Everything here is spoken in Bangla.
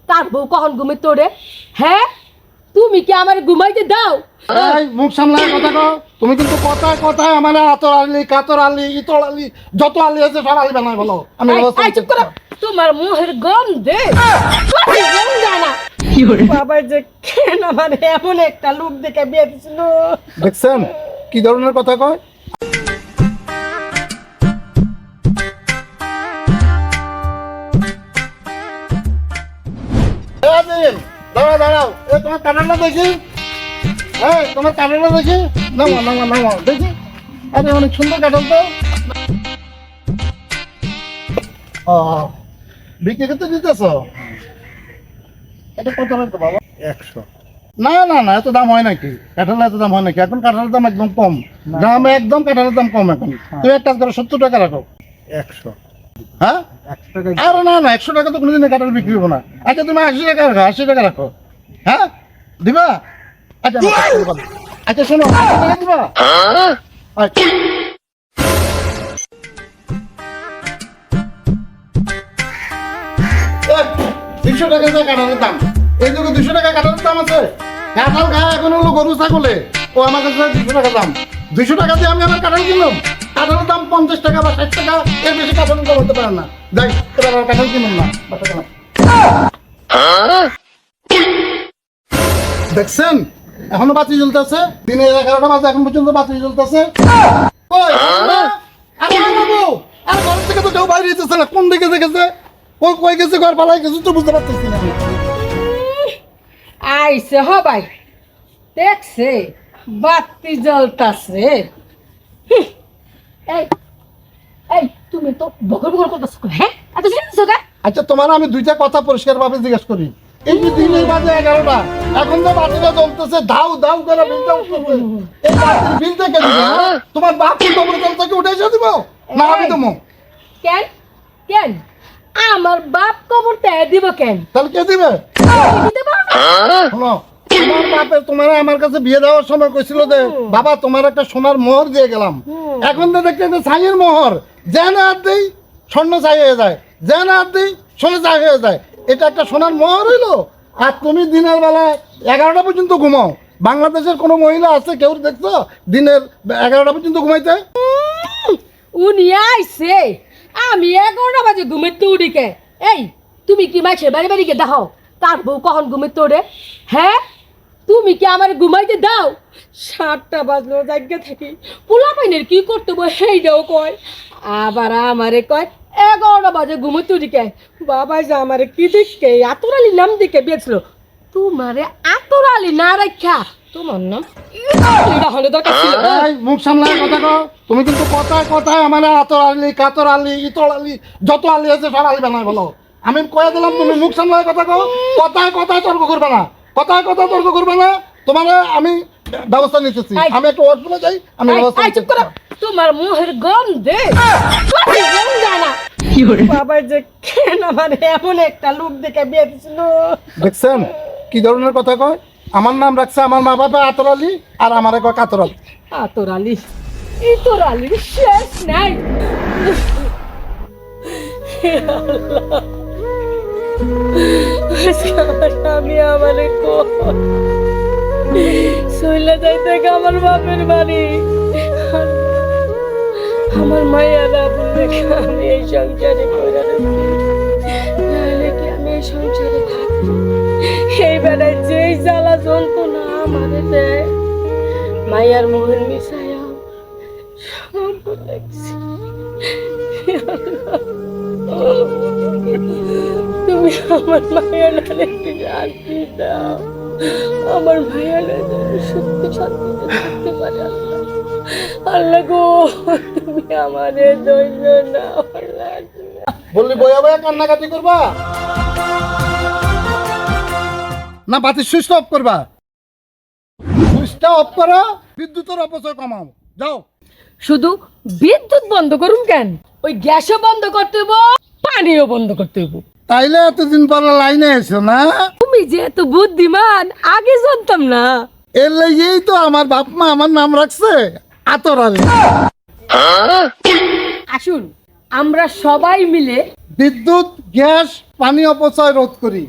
তার বউ কখন ঘুমে তোরে? হ্যাঁ, তুমি কি আমার ঘুমাইতে দাও? এই মুখ সামলায় কথা কও। তুমি কিন্তু কথায় কথায় আমার আতর আলি, কাতর আলি, ইতর আলি, যত আলি আছে সব আলি বানাই বলো। আমি ব্যবস্থা এই চুপ করো, তোমার মুখের গন্ধে না বাবার যে কেন আমার এমন একটা লোক দেখে বিয়ে দিছিল। দেখছেন কি ধরনের কথা কয়? দাঁড়াও দাঁড়াও, এ তোমার কাটারটা দেখি। হ্যাঁ তোমার কাটারটা দেখি। নামা নামা নামা দেখি। আরে অনেক সুন্দর কাটাল তো। ও বিক্রি করতে দিতেছ? এটা কত লাগতো বাবা? 100। না না না, এত দাম হয় নাকি? কাঁঠালের এত দাম হয় নাকি? এখন কাঁঠালের দাম একদম কম। দাম একদম কাঁঠালের দাম কম এখন। তুমি একটা কাজ করো, 70 টাকা রাখো। 100। হ্যাঁ 100 টাকা। আরে না না, 100 টাকা তো কোনোদিন কাঁঠাল বিক্রি হবো না। আচ্ছা তুমি 80 টাকা রাখো, 80 টাকা রাখো। হ্যাঁ দিবা? আচ্ছা আচ্ছা শোনো, 80 টাকা দিবা? আচ্ছা। এই, 200 টাকা দিয়ে কাঁঠালের দাম। এই যুগে 200 টাকা কাঁঠালের দাম আছে? কাঁঠাল খায় এখন হলো গরু ছাগলে। ও আমার কাছে 200 টাকা দাম। 200 টাকা দিয়ে আমি আমার কাঁঠাল কিনলাম। কাঁঠালের দাম 50 টাকা বা 60 টাকা, এর বেশি কাঁঠালের দাম হতে পারে না। যাই এবার আর কাঁঠাল কিনুন না, বাসা গেলাম। দেখছেন এখনো বাতি জ্বলতেছে, দিনে 11টা বাজে এখন পর্যন্ত বাতি জ্বলতেছে। কই আরে বাবু, আর ঘর থেকে তো কেউ বাইরে যেতেছে না, কোন দিকে গেছে? কই কই গেছে, ঘর পালাই গেছে তো বুঝতে পারতেছি না। আইসে হবাই দেখছে বাতি জ্বলতাছে। এই এই তুমি তো বকর বকর করতেছো। হ্যাঁ এত চিন্তা কেন? আচ্ছা তোমার আমি দুইটা কথা পরিষ্কার ভাবে জিজ্ঞেস করি। এই যে দিনের বাজে 11টা, এখন তো বাতিটা জ্বলতেছে, ধাউ ধাউ করে বিলটা উঠতেছে। এই বাতির বিলটা কে দিবে? তোমার বাপ কি খবর থেকে উঠে এসে দিব না আমি দেবো? কেন কেন আমার বাপ কবর তে দিব কেন? তাহলে কে দিবে? দিতে পারো না? শোনো, তোমার বাপে তোমার আমার কাছে বিয়ে দেওয়ার সময় কইছিল যে বাবা তোমার একটা সোনার মোহর দিয়ে গেলাম। এখন তো দেখতে যে ছাইয়ের মোহর, যে না হাত দেই স্বর্ণ ছাই হয়ে যায়, যে না হাত দেই সোনা ছাই হয়ে যায়। এটা একটা সোনার মোহর হইলো? আর তুমি দিনের বেলায় 11টা পর্যন্ত ঘুমাও। বাংলাদেশের কোনো মহিলা আছে কেউ দেখছো দিনের 11টা পর্যন্ত ঘুমাইতে? উনি আইছে আমি 11টা বাজে ঘুমেতে উঠিকে। এই তুমি কি মাইছে বাড়ি বাড়িকে দেখো তার বউ কখন ঘুমেতে ওঠে? হ্যাঁ, তুমি কি আমার ঘুমাইতে দাও? 7টা বাজলো জায়গা থাকি পোলা পাইনের কি করতে বই সেইটাও কয়, আবার আমারে কয় 11টা বাজে ঘুমেতে উঠিকে। বাবা যে আমারে কি দেখে আতরালি নাম দেখে বিয়েছিল। তোমারে আতরালি না রাখা তোমার নাম এটা হলে দরকার ছিল। এই মুখ সামলায় কথা কও। তুমি কিন্তু কথায় কথায় আমার আতর আলি, কাতর আলি, ইতর আলি, যত আলি আছে সব আলি বানাই বলো। আমি কয়ে দিলাম তুমি মুখ সামলায় কথা কও, কথায় কথায় তর্ক করবে না, কথায় কথায় তর্ক করবে না। তোমার আমি ব্যবস্থা নিতেছি। আমি একটু ওয়াশরুমে যাই, আমি ব্যবস্থা এই চুপ করো, তোমার মুখের গন্ধে না বাবার যে কেন আমার এমন একটা লোক দেখে বিয়ে দিছিল। দেখছেন কি ধরনের কথা কয়? আমার নাম রাখছে আমার মা বাবা আতর আলী, আর আমারে কয় কাতর আলী। আতরালি ইতরালি শেষ নাই। আমি আমার শৈলা যাইতে আমার বাপের বাড়ি, আমার মায়েরা বললে আমি এই সংসারে করে নাহলে কি আমি এই সংসারে থাকি? এই বেলায় যেই জ্বালা যন্ত্রণা আমাদের দেয় মায়ার মোহন মিশায়া সব লাগছে। তুমি আমার মায়ের একটু শান্তি দাও, আমার ভাইয়া সত্যি শান্তিতে থাকতে পারে। আল্লাহ আল্লাহ গো, তুমি আমাদের ধৈর্য নাও। বললি বইয়া বইয়া কান্নাকাটি করবা না বাতি সুইচটা অফ করবা? সুইচটা অফ করো, বিদ্যুতের অপচয় কমাও। যাও। শুধু বিদ্যুৎ বন্ধ করুন কেন, ওই গ্যাসও বন্ধ করতে হইব, পানিও বন্ধ করতে হইব। তাইলে এতদিন পর লাইনে এসো না? তুমি যে এত বুদ্ধিমান আগে জানতাম না। এর লেগেই তো আমার বাপ মা আমার নাম রাখছে আতর আলী। আসুন আমরা সবাই মিলে বিদ্যুৎ গ্যাস পানি অপচয় রোধ করি।